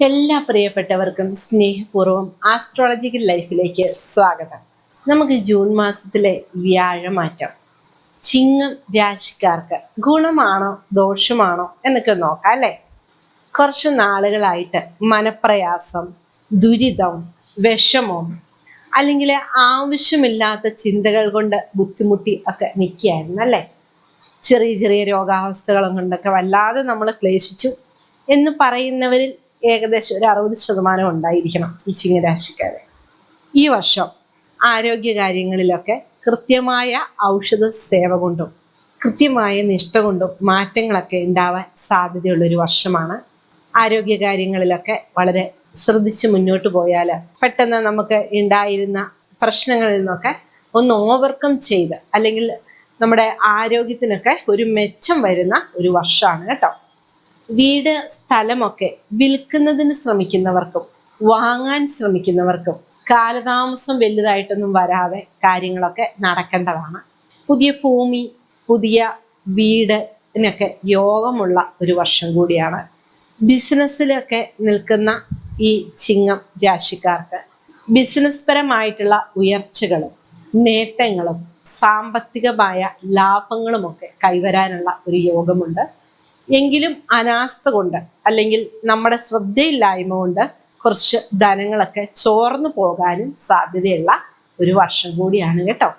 എല്ലാ പ്രിയപ്പെട്ടവർക്കും സ്നേഹപൂർവ്വം ആസ്ട്രോളജിക്കൽ ലൈഫിലേക്ക് സ്വാഗതം. നമുക്ക് ജൂൺ മാസത്തിലെ വ്യാഴമാറ്റം ചിങ്ങം രാശിക്കാർക്ക് ഗുണമാണോ ദോഷമാണോ എന്നൊക്കെ നോക്കാം അല്ലേ. കുറച്ച് നാളുകളായിട്ട് മനപ്രയാസം, ദുരിതം, വിഷമം അല്ലെങ്കിൽ ആവശ്യമില്ലാത്ത ചിന്തകൾ കൊണ്ട് ബുദ്ധിമുട്ടി ഒക്കെ നിൽക്കുകയായിരുന്നു അല്ലേ. ചെറിയ ചെറിയ രോഗാവസ്ഥകളും കൊണ്ടൊക്കെ വല്ലാതെ നമ്മൾ ക്ലേശിച്ചു എന്ന് പറയുന്നവരിൽ ഏകദേശം ഒരു 60% ഉണ്ടായിരിക്കണം ഈ ചിങ്ങരാശിക്കാരെ. ഈ വർഷം ആരോഗ്യ കാര്യങ്ങളിലൊക്കെ കൃത്യമായ ഔഷധ സേവ കൊണ്ടും കൃത്യമായ നിഷ്ഠ കൊണ്ടും മാറ്റങ്ങളൊക്കെ ഉണ്ടാവാൻ സാധ്യതയുള്ളൊരു വർഷമാണ്. ആരോഗ്യ കാര്യങ്ങളിലൊക്കെ വളരെ ശ്രദ്ധിച്ച് മുന്നോട്ട് പോയാൽ പെട്ടെന്ന് നമുക്ക് ഉണ്ടായിരുന്ന പ്രശ്നങ്ങളിൽ നിന്നൊക്കെ ഒന്ന് ഓവർകം ചെയ്ത് അല്ലെങ്കിൽ നമ്മുടെ ആരോഗ്യത്തിനൊക്കെ ഒരു മെച്ചം വരുന്ന ഒരു വർഷമാണ് കേട്ടോ. വീട്, സ്ഥലമൊക്കെ വിൽക്കുന്നതിന് ശ്രമിക്കുന്നവർക്കും വാങ്ങാൻ ശ്രമിക്കുന്നവർക്കും കാലതാമസം വലുതായിട്ടൊന്നും വരാതെ കാര്യങ്ങളൊക്കെ നടക്കേണ്ടതാണ്. പുതിയ ഭൂമി, പുതിയ വീടിനൊക്കെ യോഗമുള്ള ഒരു വർഷം കൂടിയാണ്. ബിസിനസ്സിലൊക്കെ നിൽക്കുന്ന ഈ ചിങ്ങം രാശിക്കാർക്ക് ബിസിനസ് പരമായിട്ടുള്ള ഉയർച്ചകളും നേട്ടങ്ങളും സാമ്പത്തികമായ ലാഭങ്ങളുമൊക്കെ കൈവരാനുള്ള ഒരു യോഗമുണ്ട്. എങ്കിലും അനാസ്ഥ കൊണ്ട് അല്ലെങ്കിൽ നമ്മുടെ ശ്രദ്ധയില്ലായ്മ കൊണ്ട് കുറച്ച് ധനങ്ങളൊക്കെ ചോർന്നു പോകാനും സാധ്യതയുള്ള ഒരു വർഷം കൂടിയാണ് കേട്ടോ.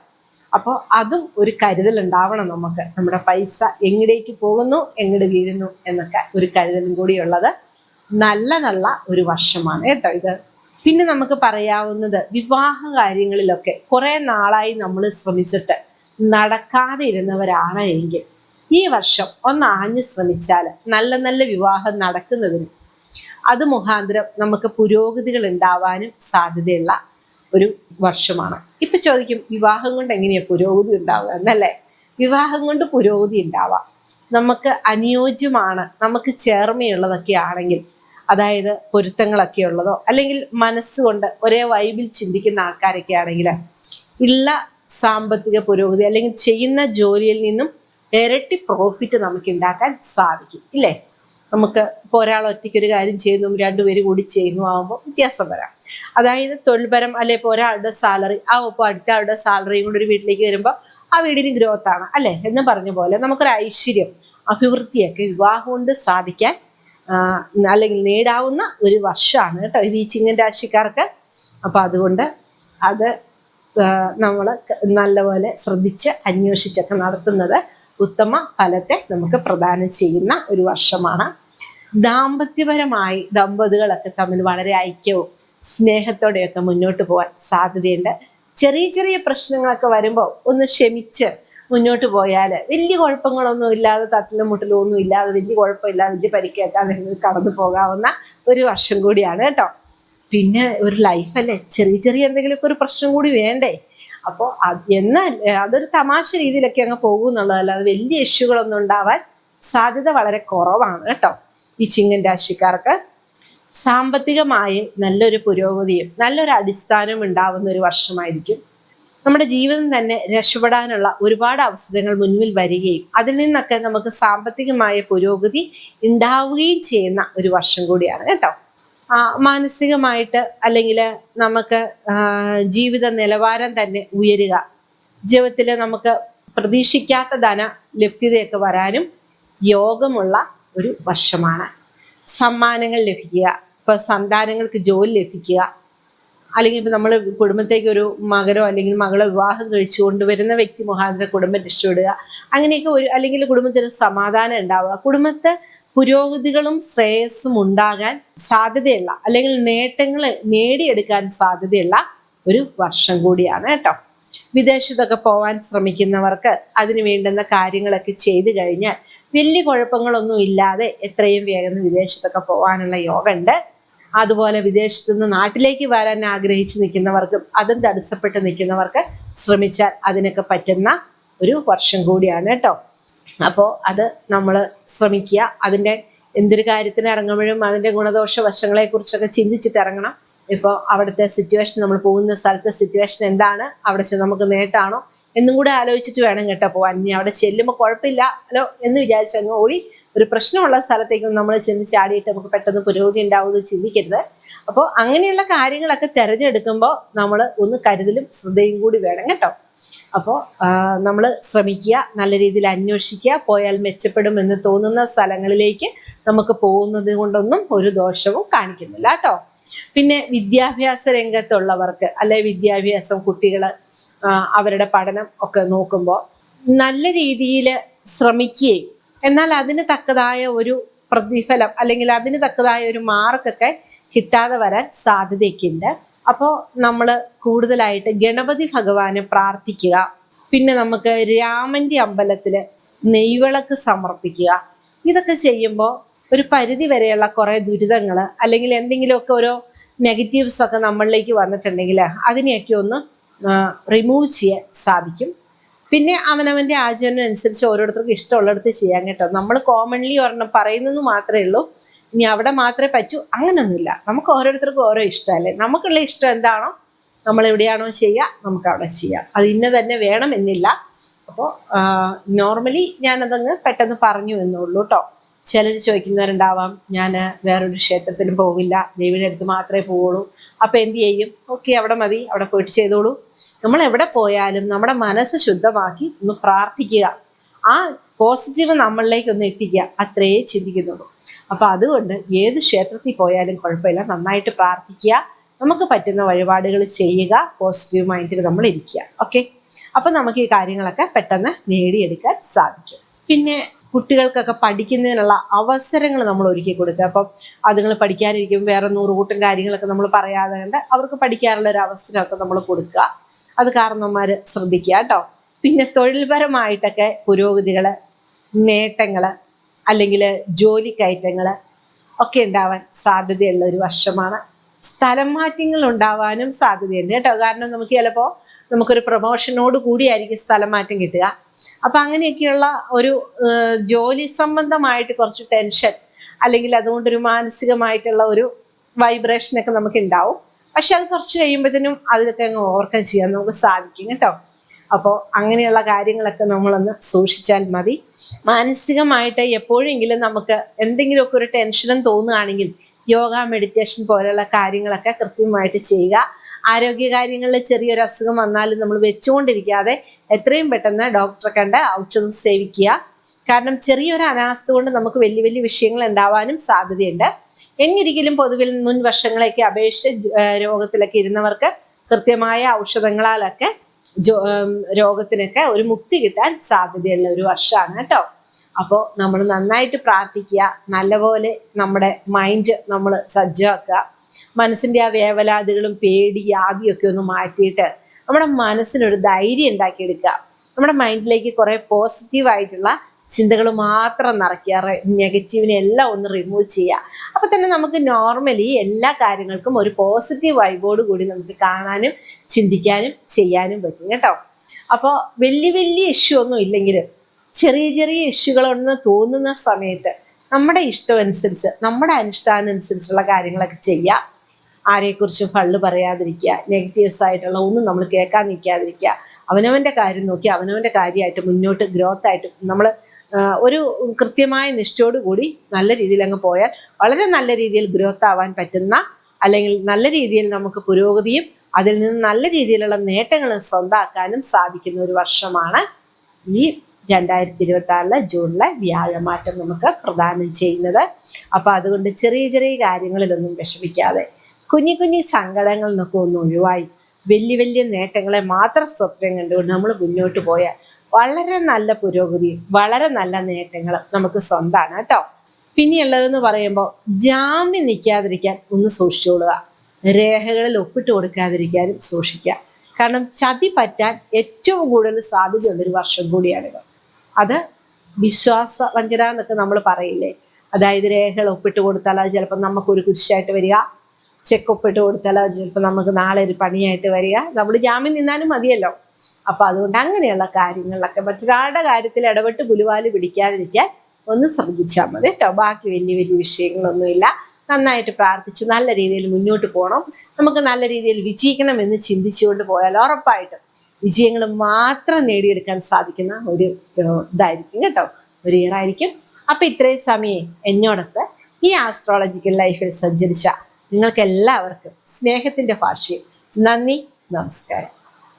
അപ്പോൾ അതും ഒരു കരുതൽ ഉണ്ടാവണം നമുക്ക്. നമ്മുടെ പൈസ എങ്ങടേക്ക് പോകുന്നു, എങ്ങോട്ട് വീഴുന്നു എന്നൊക്കെ ഒരു കരുതലും കൂടിയുള്ളത് നല്ലതുള്ള ഒരു വർഷമാണ് കേട്ടോ ഇത്. പിന്നെ നമുക്ക് പറയാവുന്നത് വിവാഹ കാര്യങ്ങളിലൊക്കെ കുറേ നാളായി നമ്മൾ ശ്രമിച്ചിട്ട് നടക്കാതെ ഇരുന്നവരാണ് എങ്കിൽ ഈ വർഷം ഒന്ന് ആഞ്ഞു ശ്രമിച്ചാൽ നല്ല നല്ല വിവാഹം നടക്കുന്നതിനും അത് മുഖാന്തരം നമുക്ക് പുരോഗതികൾ ഉണ്ടാവാനും സാധ്യതയുള്ള ഒരു വർഷമാണ്. ഇപ്പൊ ചോദിക്കും, വിവാഹം കൊണ്ട് എങ്ങനെയാ പുരോഗതി ഉണ്ടാവുക എന്നല്ലേ. വിവാഹം കൊണ്ട് പുരോഗതി ഉണ്ടാവാം. നമുക്ക് അനുയോജ്യമാണ്, നമുക്ക് ചേർമ്മയുള്ളതൊക്കെ ആണെങ്കിൽ, അതായത് പൊരുത്തങ്ങളൊക്കെ ഉള്ളതോ അല്ലെങ്കിൽ മനസ്സുകൊണ്ട് ഒരേ വൈബിൽ ചിന്തിക്കുന്ന ആൾക്കാരൊക്കെ ആണെങ്കിൽ ഉള്ള സാമ്പത്തിക പുരോഗതി അല്ലെങ്കിൽ ചെയ്യുന്ന ജോലിയിൽ നിന്നും ഇരട്ടി പ്രോഫിറ്റ് നമുക്ക് ഉണ്ടാക്കാൻ സാധിക്കും ഇല്ലേ. നമുക്ക് ഇപ്പോൾ ഒരാൾ ഒറ്റയ്ക്കൊരു കാര്യം ചെയ്യുന്നു, രണ്ടുപേര് കൂടി ചെയ്യുന്നു ആകുമ്പോൾ വ്യത്യാസം വരാം. അതായത് തൊഴിൽപരം അല്ലെ, ഇപ്പോൾ ഒരാളുടെ സാലറി ഇപ്പോൾ അടുത്ത ആളുടെ സാലറിയും കൂടി ഒരു വീട്ടിലേക്ക് വരുമ്പോൾ ആ വീടിന് ഗ്രോത്ത് ആണ് അല്ലേ എന്ന് പറഞ്ഞ പോലെ നമുക്കൊരു ഐശ്വര്യം, അഭിവൃദ്ധിയൊക്കെ വിവാഹം കൊണ്ട് സാധിക്കാൻ അല്ലെങ്കിൽ നേടാവുന്ന ഒരു വർഷമാണ് കേട്ടോ ഇത് ഈ ചിങ്ങൻ രാശിക്കാർക്ക്. അപ്പം അതുകൊണ്ട് അത് നമ്മൾ നല്ലപോലെ ശ്രദ്ധിച്ച് അന്വേഷിച്ചൊക്കെ നടത്തുന്നത് ഉത്തമ ഫലത്തെ നമുക്ക് പ്രദാനം ചെയ്യുന്ന ഒരു വർഷമാണ്. ദാമ്പത്യപരമായി ദമ്പതികളൊക്കെ തമ്മിൽ വളരെ ഐക്യവും സ്നേഹത്തോടെയൊക്കെ മുന്നോട്ട് പോകാൻ സാധ്യതയുണ്ട്. ചെറിയ ചെറിയ പ്രശ്നങ്ങളൊക്കെ വരുമ്പോൾ ഒന്ന് ക്ഷമിച്ച് മുന്നോട്ട് പോയാൽ വലിയ കുഴപ്പങ്ങളൊന്നും ഇല്ലാതെ, തട്ടിലും മുട്ടിലും ഒന്നും ഇല്ലാതെ, വലിയ കുഴപ്പമില്ലാതെ, വലിയ പരിക്കേക്കാതെ കടന്നു പോകാവുന്ന ഒരു വർഷം കൂടിയാണ് കേട്ടോ. പിന്നെ ഒരു ലൈഫല്ലേ, ചെറിയ ചെറിയ എന്തെങ്കിലുമൊക്കെ ഒരു പ്രശ്നം കൂടി വേണ്ടേ. അപ്പോൾ എന്നാൽ അതൊരു തമാശ രീതിയിലൊക്കെ അങ്ങ് പോകും എന്നുള്ളതല്ലാതെ വലിയ ഇഷ്യൂകളൊന്നും ഉണ്ടാവാൻ സാധ്യത വളരെ കുറവാണ് കേട്ടോ ഈ ചിങ്ങൻ രാശിക്കാർക്ക്. സാമ്പത്തികമായി നല്ലൊരു പുരോഗതിയും നല്ലൊരു അടിസ്ഥാനവും ഉണ്ടാവുന്ന ഒരു വർഷമായിരിക്കും. നമ്മുടെ ജീവിതം തന്നെ രക്ഷപ്പെടാനുള്ള ഒരുപാട് അവസരങ്ങൾ മുന്നിൽ വരികയും അതിൽ നിന്നൊക്കെ നമുക്ക് സാമ്പത്തികമായ പുരോഗതി ഉണ്ടാവുകയും ചെയ്യുന്ന ഒരു വർഷം കൂടിയാണ് കേട്ടോ. മാനസികമായിട്ട് അല്ലെങ്കിൽ നമുക്ക് ജീവിത നിലവാരം തന്നെ ഉയരുക, ജീവിതത്തിൽ നമുക്ക് പ്രതീക്ഷിക്കാത്ത ധന ലഭ്യതയൊക്കെ വരാനും യോഗമുള്ള ഒരു വർഷമാണ്. സമ്മാനങ്ങൾ ലഭിക്കുക, ഇപ്പോൾ സന്താനങ്ങൾക്ക് ജോലി ലഭിക്കുക, അല്ലെങ്കിൽ ഇപ്പം നമ്മൾ കുടുംബത്തേക്ക് ഒരു മകനോ അല്ലെങ്കിൽ മകളോ വിവാഹം കഴിച്ചു കൊണ്ടുവരുന്ന വ്യക്തി മുഖാന്തരം കുടുംബം രക്ഷപ്പെടുക, അങ്ങനെയൊക്കെ അല്ലെങ്കിൽ കുടുംബത്തിന് സമാധാനം ഉണ്ടാവുക, കുടുംബത്തെ പുരോഗതികളും ശ്രേയസ്സും ഉണ്ടാകാൻ സാധ്യതയുള്ള അല്ലെങ്കിൽ നേട്ടങ്ങൾ നേടിയെടുക്കാൻ സാധ്യതയുള്ള ഒരു വർഷം കൂടിയാണ് കേട്ടോ. വിദേശത്തൊക്കെ പോകാൻ ശ്രമിക്കുന്നവർക്ക് അതിന് വേണ്ടുന്ന കാര്യങ്ങളൊക്കെ ചെയ്തു കഴിഞ്ഞാൽ വലിയ കുഴപ്പങ്ങളൊന്നും ഇല്ലാതെ എത്രയും വേഗം വിദേശത്തൊക്കെ പോകാനുള്ള യോഗമുണ്ട്. അതുപോലെ വിദേശത്തു നിന്ന് നാട്ടിലേക്ക് വരാൻ ആഗ്രഹിച്ച് നിൽക്കുന്നവർക്കും അതും തടസ്സപ്പെട്ട് നിൽക്കുന്നവർക്ക് ശ്രമിച്ചാൽ അതിനൊക്കെ പറ്റുന്ന ഒരു വർഷം കൂടിയാണ് കേട്ടോ. അപ്പോൾ അത് നമ്മൾ ശ്രമിക്കുക. അതിൻ്റെ എന്തൊരു കാര്യത്തിന് ഇറങ്ങുമ്പോഴും അതിൻ്റെ ഗുണദോഷ വശങ്ങളെക്കുറിച്ചൊക്കെ ചിന്തിച്ചിട്ട് ഇറങ്ങണം. ഇപ്പോൾ അവിടുത്തെ സിറ്റുവേഷൻ, നമ്മൾ പോകുന്ന സ്ഥലത്തെ സിറ്റുവേഷൻ എന്താണ്, അവിടെ നമുക്ക് നേട്ടമാണോ എന്നും കൂടെ ആലോചിച്ചിട്ട് വേണം കേട്ടോ പോവാൻ. ഇനി അവിടെ ചെല്ലുമ്പോൾ കുഴപ്പമില്ലല്ലോ എന്ന് വിചാരിച്ചങ്ങ് ഓടി ഒരു പ്രശ്നമുള്ള സ്ഥലത്തേക്കും നമ്മൾ ചെന്ന് ചാടിയിട്ട് നമുക്ക് പെട്ടെന്ന് പുരോഗതി ഉണ്ടാവുമെന്ന് ചിന്തിക്കരുത്. അപ്പോൾ അങ്ങനെയുള്ള കാര്യങ്ങളൊക്കെ തിരഞ്ഞെടുക്കുമ്പോൾ നമ്മൾ ഒന്ന് കരുതലും ശ്രദ്ധയും കൂടി വേണം കേട്ടോ. അപ്പോൾ നമ്മൾ ശ്രമിക്കുക, നല്ല രീതിയിൽ അന്വേഷിക്കുക, പോയാൽ മെച്ചപ്പെടും എന്ന് തോന്നുന്ന സ്ഥലങ്ങളിലേക്ക് നമുക്ക് പോകുന്നത് കൊണ്ടൊന്നും ഒരു ദോഷവും കാണിക്കുന്നില്ല കേട്ടോ. പിന്നെ വിദ്യാഭ്യാസ രംഗത്തുള്ളവർക്ക് അല്ലെ വിദ്യാഭ്യാസം കുട്ടികൾ അവരുടെ പഠനം ഒക്കെ നോക്കുമ്പോൾ നല്ല രീതിയിൽ ശ്രമിക്കുകയും എന്നാൽ അതിന് തക്കതായ ഒരു പ്രതിഫലം അല്ലെങ്കിൽ അതിന് തക്കതായ ഒരു മാർക്കൊക്കെ കിട്ടാതെ വരാൻ സാധ്യതയൊക്കെയുണ്ട്. അപ്പോൾ നമ്മൾ കൂടുതലായിട്ട് ഗണപതി ഭഗവാനെ പ്രാർത്ഥിക്കുക. പിന്നെ നമുക്ക് രാമന്റെ അമ്പലത്തിൽ നെയ്വിളക്ക് സമർപ്പിക്കുക. ഇതൊക്കെ ചെയ്യുമ്പോൾ ഒരു പരിധി വരെയുള്ള കുറേ ദുരിതങ്ങൾ അല്ലെങ്കിൽ എന്തെങ്കിലുമൊക്കെ ഓരോ നെഗറ്റീവ്സ് ഒക്കെ നമ്മളിലേക്ക് വന്നിട്ടുണ്ടെങ്കിൽ അതിനെയൊക്കെ ഒന്ന് റിമൂവ് ചെയ്യാൻ സാധിക്കും. പിന്നെ അവനവൻ്റെ ആചരണം അനുസരിച്ച് ഓരോരുത്തർക്കും ഇഷ്ടമുള്ളിടത്ത് ചെയ്യാൻ കേട്ടോ. നമ്മൾ കോമൺലി ഒരെണ്ണം പറയുന്നത് മാത്രമേ ഉള്ളൂ, ഇനി അവിടെ മാത്രമേ പറ്റൂ അങ്ങനൊന്നുമില്ല. നമുക്ക് ഓരോരുത്തർക്കും ഓരോ ഇഷ്ടമല്ലേ. നമുക്കുള്ള ഇഷ്ടം എന്താണോ നമ്മൾ എവിടെയാണോ ചെയ്യുക നമുക്ക് അവിടെ ചെയ്യാം. അത് ഇന്ന തന്നെ വേണം എന്നില്ല. അപ്പോൾ നോർമലി ഞാനതങ്ങ് പെട്ടെന്ന് പറഞ്ഞു എന്നുള്ളൂ കേട്ടോ. ചിലർ ചോദിക്കുന്നവരുണ്ടാവാം, ഞാൻ വേറൊരു ക്ഷേത്രത്തിലും പോവില്ല, ദേവിയുടെ അടുത്ത് മാത്രമേ പോവുള്ളൂ, അപ്പം എന്ത് ചെയ്യും? ഓക്കെ, അവിടെ മതി, അവിടെ പോയിട്ട് ചെയ്തോളൂ. നമ്മൾ എവിടെ പോയാലും നമ്മുടെ മനസ്സ് ശുദ്ധമാക്കി ഒന്ന് പ്രാർത്ഥിക്കുക, ആ പോസിറ്റീവ് നമ്മളിലേക്ക് ഒന്ന് എത്തിക്കുക, അത്രയേ ചിന്തിക്കുന്നുള്ളൂ. അപ്പം അതുകൊണ്ട് ഏത് ക്ഷേത്രത്തിൽ പോയാലും കുഴപ്പമില്ല, നന്നായിട്ട് പ്രാർത്ഥിക്കുക, നമുക്ക് പറ്റുന്ന വഴിപാടുകൾ ചെയ്യുക, പോസിറ്റീവ് മൈൻഡിൽ നമ്മൾ ഇരിക്കുക. ഓക്കെ, അപ്പം നമുക്ക് ഈ കാര്യങ്ങളൊക്കെ പെട്ടെന്ന് നേടിയെടുക്കാൻ സാധിക്കും. പിന്നെ കുട്ടികൾക്കൊക്കെ പഠിക്കുന്നതിനുള്ള അവസരങ്ങൾ നമ്മൾ ഒരുക്കി കൊടുക്കുക. അപ്പം അതുങ്ങൾ പഠിക്കാനിരിക്കും, വേറെ 100 കൂട്ടം കാര്യങ്ങളൊക്കെ നമ്മൾ പറയാതെ കണ്ട് അവർക്ക് പഠിക്കാനുള്ള ഒരു അവസരമൊക്കെ നമ്മൾ കൊടുക്കുക. അത് കാരണവന്മാർ ശ്രദ്ധിക്കുക കേട്ടോ. പിന്നെ തൊഴിൽപരമായിട്ടൊക്കെ പുരോഗതികൾ, നേട്ടങ്ങൾ അല്ലെങ്കിൽ ജോലിക്കയറ്റങ്ങൾ ഒക്കെ ഉണ്ടാവാൻ സാധ്യതയുള്ള ഒരു വർഷമാണ്. സ്ഥലം മാറ്റങ്ങൾ ഉണ്ടാവാനും സാധ്യതയുണ്ട് കേട്ടോ. കാരണം നമുക്ക് ചിലപ്പോൾ നമുക്കൊരു പ്രൊമോഷനോട് കൂടിയായിരിക്കും സ്ഥലം മാറ്റം കിട്ടുക. അപ്പം അങ്ങനെയൊക്കെയുള്ള ഒരു ജോലി സംബന്ധമായിട്ട് കുറച്ച് ടെൻഷൻ അല്ലെങ്കിൽ അതുകൊണ്ടൊരു മാനസികമായിട്ടുള്ള ഒരു വൈബ്രേഷനൊക്കെ നമുക്ക് ഉണ്ടാവും. പക്ഷെ അത് കുറച്ച് കഴിയുമ്പോഴത്തേനും അതിലൊക്കെ അങ്ങ് ഓവർകം ചെയ്യാൻ നമുക്ക് സാധിക്കും കേട്ടോ. അപ്പോൾ അങ്ങനെയുള്ള കാര്യങ്ങളൊക്കെ നമ്മളൊന്ന് സൂക്ഷിച്ചാൽ മതി. മാനസികമായിട്ട് എപ്പോഴെങ്കിലും നമുക്ക് എന്തെങ്കിലുമൊക്കെ ഒരു ടെൻഷനും തോന്നുകയാണെങ്കിൽ യോഗ, മെഡിറ്റേഷൻ പോലെയുള്ള കാര്യങ്ങളൊക്കെ കൃത്യമായിട്ട് ചെയ്യുക. ആരോഗ്യകാര്യങ്ങളിൽ ചെറിയൊരു അസുഖം വന്നാലും നമ്മൾ വെച്ചുകൊണ്ടിരിക്കാതെ എത്രയും പെട്ടെന്ന് ഡോക്ടറെ കണ്ട് ഔഷധം സേവിക്കുക. കാരണം ചെറിയൊരു അനാസ്ഥ കൊണ്ട് നമുക്ക് വലിയ വലിയ വിഷയങ്ങൾ ഉണ്ടാവാനും സാധ്യതയുണ്ട്. എന്നിരിക്കലും പൊതുവിൽ മുൻ വർഷങ്ങളെയൊക്കെ അപേക്ഷിച്ച് രോഗത്തിലൊക്കെ ഇരുന്നവർക്ക് കൃത്യമായ ഔഷധങ്ങളാലൊക്കെ രോഗത്തിനൊക്കെ ഒരു മുക്തി കിട്ടാൻ സാധ്യതയുള്ള ഒരു വർഷമാണ് കേട്ടോ. അപ്പോൾ നമ്മൾ നന്നായിട്ട് പ്രാർത്ഥിക്കുക, നല്ലപോലെ നമ്മുടെ മൈൻഡ് നമ്മൾ സജ്ജമാക്കുക. മനസ്സിൻ്റെ ആ വേവലാതികളും പേടി ആദിയൊക്കെ ഒന്ന് മാറ്റിയിട്ട് നമ്മുടെ മനസ്സിനൊരു ധൈര്യം ഉണ്ടാക്കിയെടുക്കുക. നമ്മുടെ മൈൻഡിലേക്ക് കുറേ പോസിറ്റീവായിട്ടുള്ള ചിന്തകൾ മാത്രം നിറയ്ക്കുക, നെഗറ്റീവിനെ എല്ലാം ഒന്ന് റിമൂവ് ചെയ്യുക. അപ്പോൾ തന്നെ നമുക്ക് നോർമലി എല്ലാ കാര്യങ്ങൾക്കും ഒരു പോസിറ്റീവ് വൈബോട് കൂടി നമുക്ക് കാണാനും ചിന്തിക്കാനും ചെയ്യാനും പറ്റും കേട്ടോ. അപ്പോൾ വലിയ വലിയ ഇഷ്യൂ ഒന്നും ഇല്ലെങ്കിലും ചെറിയ ചെറിയ ഇഷ്യൂകളൊന്ന് തോന്നുന്ന സമയത്ത് നമ്മുടെ ഇഷ്ടം അനുസരിച്ച് നമ്മുടെ അനുഷ്ഠാനം അനുസരിച്ചുള്ള കാര്യങ്ങളൊക്കെ ചെയ്യുക. ആരെക്കുറിച്ചും ഫള്ള് പറയാതിരിക്കുക, നെഗറ്റീവ്സ് ആയിട്ടുള്ള ഒന്നും നമ്മൾ കേൾക്കാൻ നിൽക്കാതിരിക്കുക. അവനവൻ്റെ കാര്യം നോക്കി അവനവൻ്റെ കാര്യമായിട്ട് മുന്നോട്ട് ഗ്രോത്ത് ആയിട്ട് നമ്മൾ ഒരു കൃത്യമായ നിഷ്ഠയോട് കൂടി നല്ല രീതിയിൽ അങ്ങ് പോയാൽ വളരെ നല്ല രീതിയിൽ ഗ്രോത്ത് ആവാൻ പറ്റുന്ന അല്ലെങ്കിൽ നല്ല രീതിയിൽ നമുക്ക് പുരോഗതിയും അതിൽ നിന്ന് നല്ല രീതിയിലുള്ള നേട്ടങ്ങളും സ്വന്തമാക്കാനും സാധിക്കുന്ന ഒരു വർഷമാണ് ഈ 2026 ജൂണിലെ വ്യാഴമാറ്റം നമുക്ക് പ്രദാനം ചെയ്യുന്നത്. അപ്പോൾ അതുകൊണ്ട് ചെറിയ ചെറിയ കാര്യങ്ങളിലൊന്നും വിഷമിക്കാതെ കുഞ്ഞു കുഞ്ഞു സങ്കടങ്ങളിൽ നിന്നൊക്കെ ഒന്ന് ഒഴിവായി വലിയ വലിയ നേട്ടങ്ങളെ മാത്രം സ്വപ്നം കണ്ടുകൊണ്ട് നമ്മൾ മുന്നോട്ട് പോയാൽ വളരെ നല്ല പുരോഗതിയും വളരെ നല്ല നേട്ടങ്ങളും നമുക്ക് സ്വന്തമാണ് കേട്ടോ. പിന്നെയുള്ളതെന്ന് പറയുമ്പോൾ ജാമ്യം നിൽക്കാതിരിക്കാൻ ഒന്ന് സൂക്ഷിച്ചോളുക. രേഖകളിൽ ഒപ്പിട്ട് കൊടുക്കാതിരിക്കാനും സൂക്ഷിക്കുക. കാരണം ചതി പറ്റാൻ ഏറ്റവും കൂടുതൽ സാധ്യതയുള്ളൊരു വർഷം കൂടിയാണിത്. അത് വിശ്വാസ വഞ്ചന എന്നൊക്കെ നമ്മൾ പറയില്ലേ, അതായത് രേഖകൾ ഒപ്പിട്ട് കൊടുത്താൽ അത് ചിലപ്പോൾ നമുക്കൊരു കുരിശായിട്ട് വരിക, ചെക്ക് ഒപ്പിട്ട് കൊടുത്താൽ അത് ചിലപ്പോൾ നമുക്ക് നാളെ ഒരു പണിയായിട്ട് വരിക. നമ്മൾ ജാമ്യം നിന്നാലും മതിയല്ലോ. അപ്പം അതുകൊണ്ട് അങ്ങനെയുള്ള കാര്യങ്ങളിലൊക്കെ മറ്റൊരാളുടെ കാര്യത്തിൽ ഇടപെട്ട് പുലിവാല് പിടിക്കാതിരിക്കാൻ ഒന്ന് ശ്രദ്ധിച്ചാൽ മതി കേട്ടോ. ബാക്കി വലിയ വലിയ വിഷയങ്ങളൊന്നുമില്ല. നന്നായിട്ട് പ്രാർത്ഥിച്ച് നല്ല രീതിയിൽ മുന്നോട്ട് പോകണം. നമുക്ക് നല്ല രീതിയിൽ വിജയിക്കണം എന്ന് ചിന്തിച്ചുകൊണ്ട് പോയാൽ ഉറപ്പായിട്ടും വിജയങ്ങൾ മാത്രം നേടിയെടുക്കാൻ സാധിക്കുന്ന ഒരു ഇതായിരിക്കും കേട്ടോ, ഒരു ഇയർ ആയിരിക്കും. അപ്പൊ ഇത്രയും സമയം എന്നോടൊത്ത് ഈ ആസ്ട്രോളജിക്കൽ ലൈഫിൽ സഞ്ചരിച്ച നിങ്ങൾക്ക് എല്ലാവർക്കും സ്നേഹത്തിന്റെ ഭാഷയിൽ നന്ദി, നമസ്കാരം.